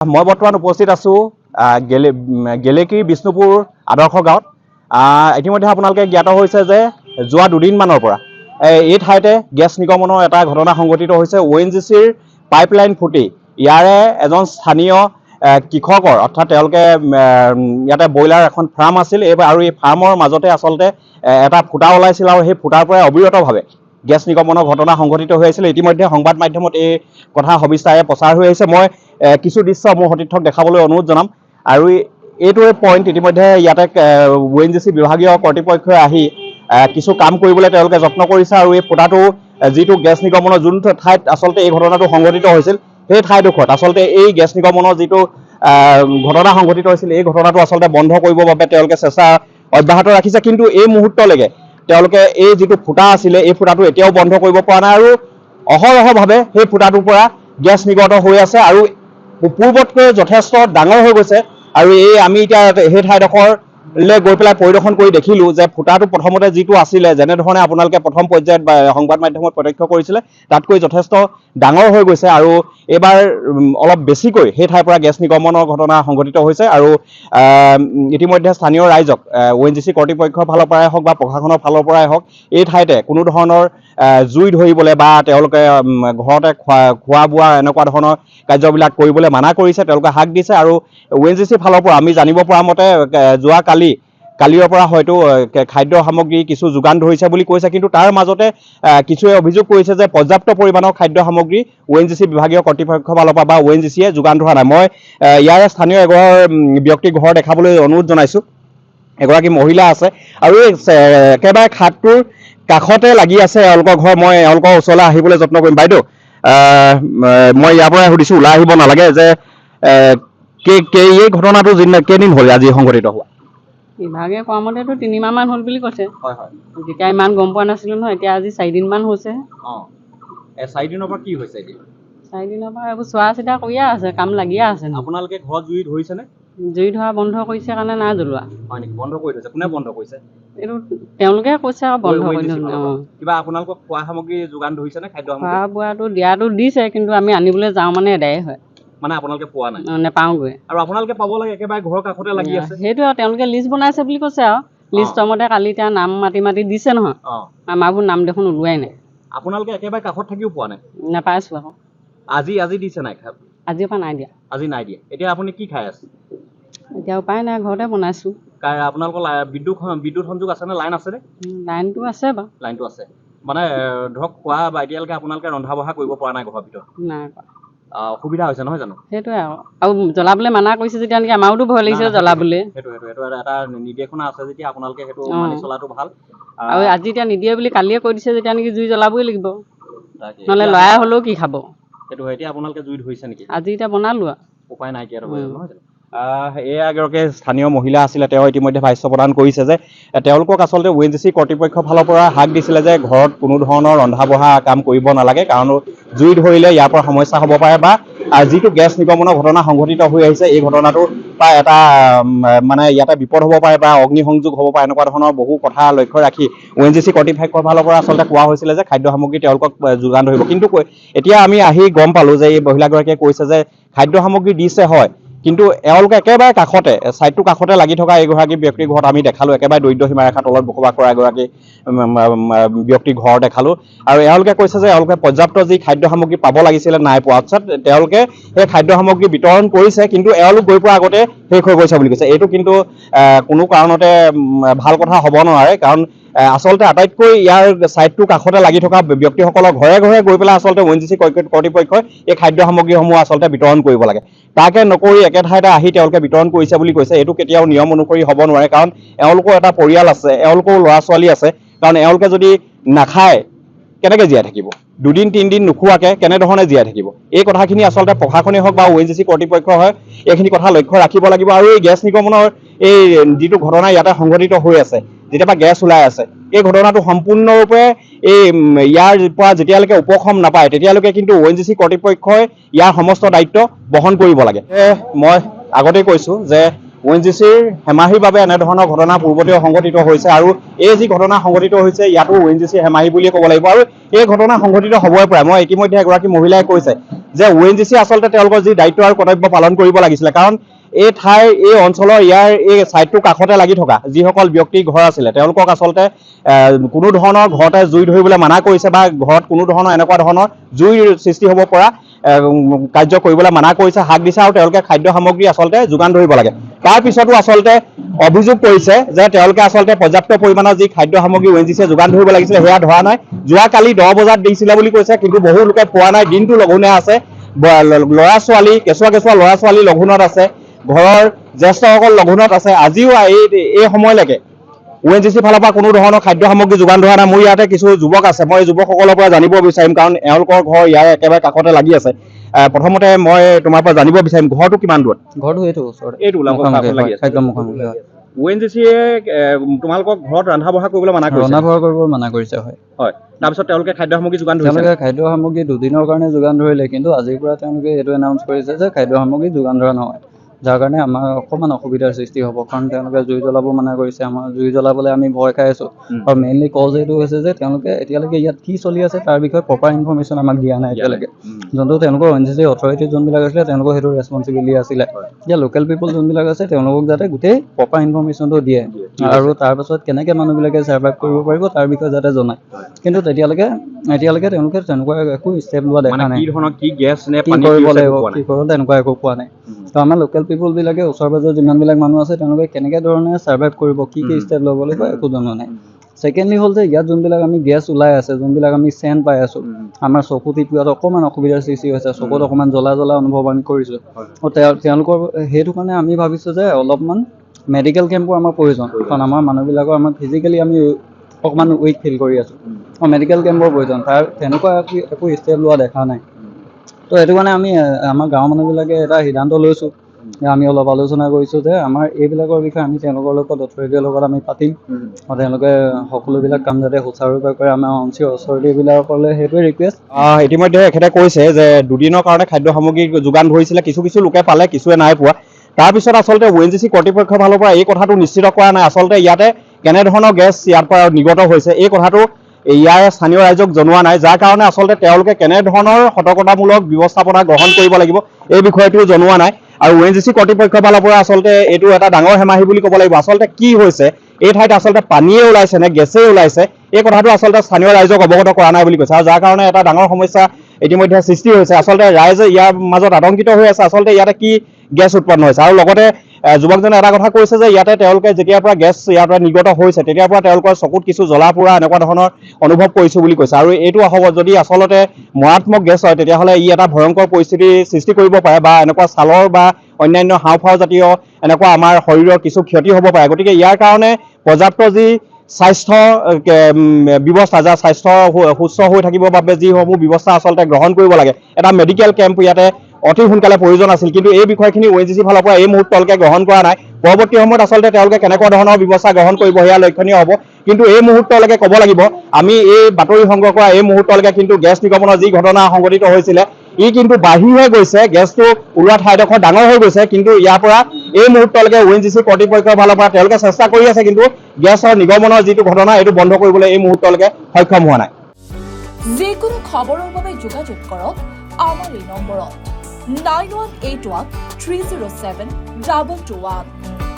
মই বৰ্তমান উপস্থিত আছোঁ গেলেকী বিষ্ণুপুৰ আদৰ্শ গাঁৱত। ইতিমধ্যে আপোনালোকে জ্ঞাত হৈছে যে যোৱা দুদিনমানৰ পৰা এই ঠাইতে গেছ নিৰ্গমনৰ এটা ঘটনা সংঘটিত হৈছে। ONGCৰ পাইপলাইন ফুটি ইয়াৰে এজন স্থানীয় কৃষকৰ অৰ্থাৎ তেওঁলোকে ইয়াতে ব্ৰইলাৰ এখন ফাৰ্ম আছিল আৰু এই ফাৰ্মৰ মাজতে আচলতে এটা ফুটা ওলাইছিল আৰু সেই ফুটাৰ পৰাই অবিৰতভাৱে গেছ নিৰ্গমনৰ ঘটনা সংঘটিত হৈ আছিল। ইতিমধ্যে সংবাদ মাধ্যমত এই কথা সবিস্তাৰে প্ৰচাৰ হৈ আহিছে। মই কিছু দৃশ্য মোৰ সতীৰ্থক দেখাবলৈ অনুৰোধ জনাম। আৰু এইটোৱে পইণ্ট ইতিমধ্যে ইয়াতে ONGC বিভাগীয় কৰ্তৃপক্ষই আহি কিছু কাম কৰিবলৈ তেওঁলোকে যত্ন কৰিছে আৰু এই ফুটাটো যিটো গেছ নিৰ্গমনৰ যোন ঠাইত আচলতে এই ঘটনাটো সংঘটিত হৈছিল সেই ঠাইডোখৰত আচলতে এই গেছ নিৰ্গমনৰ যিটো ঘটনা সংঘটিত হৈছিল এই ঘটনাটো আচলতে বন্ধ কৰিবৰ বাবে তেওঁলোকে চেষ্টা অব্যাহত ৰাখিছে। কিন্তু এই মুহূৰ্তলৈকে তেওঁলোকে এই যিটো ফুটা আছিলে এই ফুটাটো এতিয়াও বন্ধ কৰিব পৰা নাই আৰু অহৰহভাৱে সেই ফুটাটোৰ পৰা গেছ নিৰ্গত হৈ আছে আৰু পূৰ্বতকৈ যথেষ্ট ডাঙৰ হৈ গৈছে। আৰু এই আমি এতিয়া সেই ঠাইডোখৰলৈ গৈ পেলাই পৰিদৰ্শন কৰি দেখিলোঁ যে ফুটাটো প্ৰথমতে যিটো আছিলে যেনেধৰণে আপোনালোকে প্ৰথম পৰ্যায়ত সংবাদ মাধ্যমত প্ৰত্যক্ষ কৰিছিলে তাতকৈ যথেষ্ট ডাঙৰ হৈ গৈছে আৰু এইবাৰ অলপ বেছিকৈ সেই ঠাইৰ পৰা গেছ নিৰ্গমনৰ ঘটনা সংঘটিত হৈছে। আৰু ইতিমধ্যে স্থানীয় ৰাইজক ONGC কৰ্তৃপক্ষৰ ফালৰ পৰাই হওক বা প্ৰশাসনৰ ফালৰ পৰাই হওক এই ঠাইতে কোনো ধৰণৰ জুই ধৰিবলৈ বা তেওঁলোকে ঘৰতে খোৱা বোৱা এনেকুৱা ধৰণৰ কাৰ্যবিলাক কৰিবলৈ মানা কৰিছে, তেওঁলোকে হাক দিছে। আৰু ONGC ফালৰ পৰা আমি জানিব পৰা মতে যোৱা কালিৰ পৰা হয়তো খাদ্য সামগ্ৰী কিছু যোগান ধৰিছে বুলি কৈছে। কিন্তু তাৰ মাজতে কিছুৱে অভিযোগ কৰিছে যে পৰ্যাপ্ত পৰিমাণৰ খাদ্য সামগ্ৰী ONGC বিভাগীয় কৰ্তৃপক্ষৰ ফালৰ পৰা বা ONGCয়ে যোগান ধৰা নাই। মই ইয়াৰে স্থানীয় এগৰাকী ব্যক্তিৰ ঘৰ দেখাবলৈ অনুৰোধ জনাইছোঁ। এগৰাকী মহিলা আছে আৰু এই একেবাৰে খাদটোৰ কাষতে লাগি আছে এওঁলোকৰ ঘৰ। মই এওঁলোকৰ ওচৰলৈ আহিবলৈ যত্ন কৰিম। বাইদেউ, মই ইয়াৰ পৰাই সুধিছোঁ, ওলাই আহিব নালাগে, যে এই ঘটনাটো কেইদিন হ'ল আজি সংঘটিত হোৱা? বিভাগে কোৱা মতেতো 3 মাহমান হ'ল বুলি কৈছে। হয় হয়। তেতিয়া ইমান গম পোৱা নাছিলোঁ নহয়, এতিয়া আজি 4 দিনমান হৈছে। 4 দিনৰ পৰা কি হৈছে এতিয়া? 4 দিনৰ পৰা এইবোৰ চোৱা চিতা কৰিয়ে আছে, কাম লাগিয়ে আছে। আপোনালোকে ঘৰত জুই ধৰিছেনে? জুই ধৰা বন্ধ কৰিছে কাৰণে নাই জ্বলোৱা। হয় নেকি? বন্ধ কৰি থৈছে? কোনে বন্ধ কৰিছে? এইটো তেওঁলোকে কৈছে আৰু বন্ধ কৰি থৈছে। কিবা আপোনালোকক খোৱা সামগ্ৰী যোগান ধৰিছেনে? খাদ্য সামগ্ৰী খোৱা বোৱাটো দিয়াটো দিছে, কিন্তু আমি আনিবলৈ যাওঁ মানে এদায়ে হয়। মানে আপোনালোকে পোৱা নাই? নেপাওঁগৈ। আৰু আপোনালোকে পাব লাগে, একেবাৰে ঘৰৰ কাষতে লাগি আছে। সেইটো আৰু তেওঁলোকে লিষ্ট বনাইছে বুলি কৈছে আৰু লিষ্টৰ মতে কালি এতিয়া নাম মাতি দিছে নহয়। আমাৰবোৰ নাম দেখোন ওলোৱাই নাই। আপোনালোকে একেবাৰে কাষত থাকিও পোৱা নাই? নাপাইছোঁ আকৌ। আজি দিছে নাই? আজিৰ পৰা নাই দিয়া। আজি নাই দিয়া। এতিয়া আপুনি কি খাই আছে? এতিয়া উপায় নাই, ঘৰতে বনাইছোঁ। আপোনালোকৰ বিদ্যুৎ সংযোগ আছেনে? লাইন আছেনে? লাইনটো আছে বাৰু। লাইনটো আছে মানে ধৰক খোৱা বা এতিয়ালৈকে আপোনালোকে ৰন্ধা বঢ়া কৰিব পৰা নাই ঘৰৰ ভিতৰত? নাই কৰা। অসুবিধা হৈছে নহয় জানো? সেইটোৱে আৰু জ্বলাবলৈ মানা কৰিছে যেতিয়া নেকি আমাৰোতো ভয় লাগিছে জ্বলাবলৈ। সেইটো এটা নিৰ্দেশনা আছে যেতিয়া আপোনালোকে সেইটো মানি চলাটো ভাল। আৰু আজি এতিয়া নিদিয়ে বুলি কালিয়ে কৈ দিছে যেতিয়া নেকি জুই জ্বলাবই লাগিব, নহ'লে লৰাই হ'লেও কি খাব। সেইটো এতিয়া আপোনালোকে জুই ধৰিছে নেকি? আজি এতিয়া বনালোঁ আৰু উপায় নাইকিয়া নহয় জানো? এগৰাকী স্থানীয় মহিলা আছিলে, তেওঁ ইতিমধ্যে ভাষ্য প্ৰদান কৰিছে যে তেওঁলোকক আচলতে ONGC কৰ্তৃপক্ষৰ ফালৰ পৰা হাক দিছিলে যে ঘৰত কোনো ধৰণৰ ৰন্ধা বঢ়া কাম কৰিব নালাগে, কাৰণ জুই ধৰিলে ইয়াৰ পৰা সমস্যা হ'ব পাৰে বা যিটো গেছ নিৰ্গমনৰ ঘটনা সংঘটিত হৈ আহিছে এই ঘটনাটোৰ পৰা এটা মানে ইয়াতে বিপদ হ'ব পাৰে বা অগ্নিসংযোগ হ'ব পাৰে, এনেকুৱা ধৰণৰ বহু কথা লক্ষ্য ৰাখি ONGC কৰ্তৃপক্ষৰ ফালৰ পৰা আচলতে কোৱা হৈছিলে যে খাদ্য সামগ্ৰী তেওঁলোকক যোগান ধৰিব। কিন্তু এতিয়া আমি আহি গম পালোঁ যে এই মহিলাগৰাকীয়ে কৈছে যে খাদ্য সামগ্ৰী দিছে হয়, কিন্তু এওঁলোকে একেবাৰে কাষতে ছাইডটোৰ কাষতে লাগি থকা এগৰাকী ব্যক্তিৰ ঘৰত আমি দেখালোঁ, একেবাৰে দৰিদ্ৰ সীমাৰেখাৰ তলত বসবাস কৰা এগৰাকী ব্যক্তিৰ ঘৰ দেখালোঁ। আৰু এওঁলোকে কৈছে যে এওঁলোকে পৰ্যাপ্ত যি খাদ্য সামগ্ৰী পাব লাগিছিলে নাই পোৱা, অৰ্থাৎ তেওঁলোকে সেই খাদ্য সামগ্ৰী বিতৰণ কৰিছে কিন্তু এওঁলোক গৈ পোৱাৰ আগতে শেষ হৈ গৈছে বুলি কৈছে। এইটো কিন্তু কোনো কাৰণতে ভাল কথা হ'ব নোৱাৰে, কাৰণ আচলতে আটাইতকৈ ইয়াৰ ছাইডটোৰ কাষতে লাগি থকা ব্যক্তিসকলৰ ঘৰে ঘৰে গৈ পেলাই আচলতে ONGC কৰ্তৃপক্ষই এই খাদ্য সামগ্ৰীসমূহ আচলতে বিতৰণ কৰিব লাগে। তাকে নকৰি একে ঠাইতে আহি তেওঁলোকে বিতৰণ কৰিছে বুলি কৈছে। এইটো কেতিয়াও নিয়ম অনুসৰি হ'ব নোৱাৰে, কাৰণ এওঁলোকৰ এটা পৰিয়াল আছে, এওঁলোকৰ ল'ৰা ছোৱালী আছে। কাৰণ এওঁলোকে যদি নাখায় কেনেকৈ জীয়াই থাকিব? 2-3 দিন নোখোৱাকৈ কেনেধৰণে জীয়াই থাকিব? এই কথাখিনি আচলতে প্ৰশাসনেই হওক বা ONGC কৰ্তৃপক্ষ হয় এইখিনি কথা লক্ষ্য ৰাখিব লাগিব। আৰু এই গেছ নিৰ্গমনৰ এই যিটো ঘটনা ইয়াতে সংঘটিত হৈ আছে, যেতিয়াবা গেছ ওলাই আছে, এই ঘটনাটো সম্পূৰ্ণৰূপে ইয়াৰ পৰা যেতিয়ালৈকে উপশম নাপায় তেতিয়ালৈকে কিন্তু ONGC কৰ্তৃপক্ষই ইয়াৰ সমস্ত দায়িত্ব বহন কৰিব লাগে। মই আগতেই কৈছোঁ যে ONGCৰ হেমাহিৰ বাবে এনেধৰণৰ ঘটনা পূৰ্বতেও সংঘটিত হৈছে আৰু এই যি ঘটনা সংঘটিত হৈছে ইয়াতো ONGC হেমাহি বুলিয়ে ক'ব লাগিব। আৰু এই ঘটনা সংঘটিত হ'বই পাৰে। মই ইতিমধ্যে এগৰাকী মহিলাই কৈছে যে ONGC আচলতে তেওঁলোকৰ যি দায়িত্ব আৰু কৰ্তব্য পালন কৰিব লাগিছিলে, কাৰণ এই ঠাইৰ এই অঞ্চলৰ ইয়াৰ এই ছাইডটোৰ কাষতে লাগি থকা যিসকল ব্যক্তিৰ ঘৰ আছিলে তেওঁলোকক আচলতে কোনো ধৰণৰ ঘৰতে জুই ধৰিবলৈ মানা কৰিছে বা ঘৰত কোনো ধৰণৰ এনেকুৱা ধৰণৰ জুইৰ সৃষ্টি হ'ব পৰা কাৰ্য কৰিবলৈ মানা কৰিছে, হাক দিছে আৰু তেওঁলোকে খাদ্য সামগ্ৰী আচলতে যোগান ধৰিব লাগে। তাৰ পিছতো আচলতে অভিযোগ কৰিছে যে তেওঁলোকে আচলতে পৰ্যাপ্ত পৰিমাণৰ যি খাদ্য সামগ্ৰী ONGC যোগান ধৰিব লাগিছিলে সেয়া ধৰা নাই। যোৱাকালি 10 বজাত দিছিলে বুলি কৈছে, কিন্তু বহু লোকে পোৱা নাই, দিনটো লঘোণে আছে। ল'ৰা ছোৱালী কেঁচুৱা ল'ৰা ছোৱালী লঘোণত আছে, ঘৰৰ জ্যেষ্ঠসকল লঘোণত আছে। আজিও এই সময়লৈকে ONGC ফালৰ পৰা কোনো ধৰণৰ খাদ্য সামগ্ৰী যোগান ধৰা নাই। মোৰ ইয়াতে কিছু যুৱক আছে, মই যুৱকসকলৰ পৰা জানিব বিচাৰিম, কাৰণ এওঁলোকৰ ঘৰ ইয়াৰ একেবাৰে কাষতে লাগি আছে। প্ৰথমতে মই তোমাৰ পৰা জানিব বিচাৰিম, ঘৰটো কিমান দূৰত? ঘৰটো এইটো ওচৰতে, এইটো লাগি আছে। একদম মুখামুখি হয়। ONGCয়ে তোমালোকক ঘৰত ৰন্ধা বঢ়া কৰিবলৈ মানা কৰিছে? ৰন্ধা বঢ়া কৰিব মানা কৰিছে, হয়। হয়, তাৰপিছত তেওঁলোকে খাদ্য সামগ্ৰী যোগান ধৰিছে? তেওঁলোকে খাদ্য সামগ্ৰী 2 দিনৰ কাৰণে যোগান ধৰিলে, কিন্তু আজিৰ পৰা তেওঁলোকে এইটো এনাউন্স কৰিছে যে খাদ্য সামগ্ৰী যোগান ধৰা নহয়, যাৰ কাৰণে আমাৰ অকণমান অসুবিধাৰ সৃষ্টি হ'ব, কাৰণ তেওঁলোকে জুই জ্বলাব মানা কৰিছে। আমাৰ জুই জ্বলাবলৈ আমি ভয় খাই আছোঁ, আৰু মেইনলি কজ এইটো হৈছে যে তেওঁলোকে এতিয়ালৈকে ইয়াত কি চলি আছে তাৰ বিষয়ে প্ৰপাৰ ইনফৰ্মেশ্যন আমাক দিয়া নাই এতিয়ালৈকে। যোনটো তেওঁলোকৰ ONGC অথৰিটি যোনবিলাক আছিলে তেওঁলোকৰ সেইটো ৰেছপনচিবিলিটি আছিলে যে লোকেল পিপল যোনবিলাক আছে তেওঁলোকক যাতে গোটেই প্ৰপাৰ ইনফৰ্মেশ্যনটো দিয়ে, আৰু তাৰপাছত কেনেকৈ মানুহবিলাকে ছাৰ্ভাইভ কৰিব পাৰিব তাৰ বিষয়ে যাতে জনায়। কিন্তু এতিয়ালৈকে তেওঁলোকে তেনেকুৱা একো ষ্টেপ লোৱা দেখা নাই। কি গেছ নে কি কৰিব লাগিব, কি কৰিব তেনেকুৱা একো কোৱা নাই। তো আমাৰ লোকেল পিপলবিলাকে ওচৰ পাজৰ যিমানবিলাক মানুহ আছে তেওঁলোকে কেনেকৈ ধৰণে ছাৰ্ভাইভ কৰিব, কি ষ্টেপ ল'ব লাগিব একো জনোৱা নাই। ছেকেণ্ডলি হ'ল যে ইয়াত যোনবিলাক আমি গেছ ওলাই আছে, যোনবিলাক আমি চেণ্ট পাই আছোঁ, আমাৰ চকু টিপোৱাত অকণমান অসুবিধাৰ সৃষ্টি হৈছে, চকুত অকণমান জ্বলা অনুভৱ আমি কৰিছোঁ। তেওঁলোকৰ সেইটো কাৰণে আমি ভাবিছোঁ যে অলপমান মেডিকেল কেম্পৰ আমাৰ প্ৰয়োজন, কাৰণ আমাৰ মানুহবিলাকৰ আমাৰ ফিজিকেলি আমি অকণমান উইক ফিল কৰি আছোঁ, মেডিকেল কেম্পৰ প্ৰয়োজন। তাৰ তেনেকুৱা একো ষ্টেপ লোৱা দেখা নাই। তো সেইটো কাৰণে আমি আমাৰ গাঁৱৰ মানুহবিলাকে এটা সিদ্ধান্ত লৈছোঁ, আমি অলপ আলোচনা কৰিছোঁ যে আমাৰ এইবিলাকৰ বিষয়ে আমি তেওঁলোকৰ লগত অথৰিটিৰ লগত আমি পাতিম, আৰু তেওঁলোকে সকলোবিলাক কাম যাতে সুচাৰুৰূপে কৰে। আমাৰ অথৰিটিবিলাকলৈ সেইটোৱে ৰিকুৱেষ্ট। ইতিমধ্যে এখেতে কৈছে যে 2 দিনৰ কাৰণে খাদ্য সামগ্ৰী যোগান ধৰিছিলে, কিছু লোকে পালে, কিছুৱে নাই পোৱা। তাৰপিছত আচলতে ONGC কৰ্তৃপক্ষৰ ফালৰ পৰা এই কথাটো নিশ্চিত কৰা নাই আচলতে ইয়াতে কেনেধৰণৰ গেছ ইয়াৰ পৰা নিৰ্গত হৈছে, এই কথাটো ইয়াৰ স্থানীয় ৰাইজক জনোৱা নাই, যাৰ কাৰণে আচলতে তেওঁলোকে কেনেধৰণৰ সতৰ্কতামূলক ব্যৱস্থাপনা গ্ৰহণ কৰিব লাগিব এই বিষয়টো জনোৱা নাই। আৰু ONGC কৰ্তৃপক্ষৰ ফালৰ পৰা আচলতে এইটো এটা ডাঙৰ হেমাহি বুলি ক'ব লাগিব। আচলতে কি হৈছে, এই ঠাইত আচলতে পানীয়ে ওলাইছে নে গেছেই ওলাইছে, এই কথাটো আচলতে স্থানীয় ৰাইজক অৱগত কৰা নাই বুলি কৈছে, আৰু যাৰ কাৰণে এটা ডাঙৰ সমস্যা ইতিমধ্যে সৃষ্টি হৈছে। আচলতে ৰাইজে ইয়াৰ মাজত আতংকিত হৈ আছে, আচলতে ইয়াতে কি গেছ উৎপন্ন হৈছে। আৰু লগতে যুৱকজনে এটা কথা কৈছে যে ইয়াতে তেওঁলোকে যেতিয়াৰ পৰা গেছ ইয়াৰ পৰা নিৰ্গত হৈছে তেতিয়াৰ পৰা তেওঁলোকৰ চকুত কিছু জ্বলা পোৰা এনেকুৱা ধৰণৰ অনুভৱ কৰিছোঁ বুলি কৈছে। আৰু এইটো হ'ব যদি আচলতে মাৰাত্মক গেছ হয় তেতিয়াহ'লে ই এটা ভয়ংকৰ পৰিস্থিতিৰ সৃষ্টি কৰিব পাৰে, বা এনেকুৱা ছালৰ বা অন্যান্য হাওঁফাওঁ জাতীয় এনেকুৱা আমাৰ শৰীৰৰ কিছু ক্ষতি হ'ব পাৰে। গতিকে ইয়াৰ কাৰণে পৰ্যাপ্ত যি স্বাস্থ্য ব্যৱস্থা, যাৰ স্বাস্থ্য সুস্থ হৈ থাকিবৰ বাবে যিসমূহ ব্যৱস্থা আচলতে গ্ৰহণ কৰিব লাগে, এটা মেডিকেল কেম্প ইয়াতে অতি সোনকালে প্ৰয়োজন আছিল, কিন্তু এই বিষয়খিনি ONGC ফালৰ পৰা এই মুহূৰ্তলৈকে গ্ৰহণ কৰা নাই। পৰৱৰ্তী সময়ত আচলতে তেওঁলোকে কেনেকুৱা ধৰণৰ ব্যৱস্থা গ্ৰহণ কৰিব সেয়া লক্ষণীয় হ'ব, কিন্তু এই মুহূৰ্তলৈকে ক'ব লাগিব আমি এই বাতৰি সংগ্ৰহ কৰা এই মুহূৰ্তলৈকে কিন্তু গেছ নিৰ্গমনৰ যি ঘটনা সংঘটিত হৈছিলে ই কিন্তু বাঢ়ি হৈ গৈছে, গেছটো ওলোৱা ঠাইডোখৰ ডাঙৰ হৈ গৈছে, কিন্তু ইয়াৰ পৰা এই মুহূৰ্তলৈকে ONGC কৰ্তৃপক্ষৰ ফালৰ পৰা তেওঁলোকে চেষ্টা কৰি আছে, কিন্তু গেছৰ নিৰ্গমনৰ যিটো ঘটনা এইটো বন্ধ কৰিবলৈ এই মুহূৰ্তলৈকে সক্ষম হোৱা নাই। যিকোনো খবৰৰ বাবে যোগাযোগ কৰক আমাৰ এই নম্বৰত 9181 307 2221।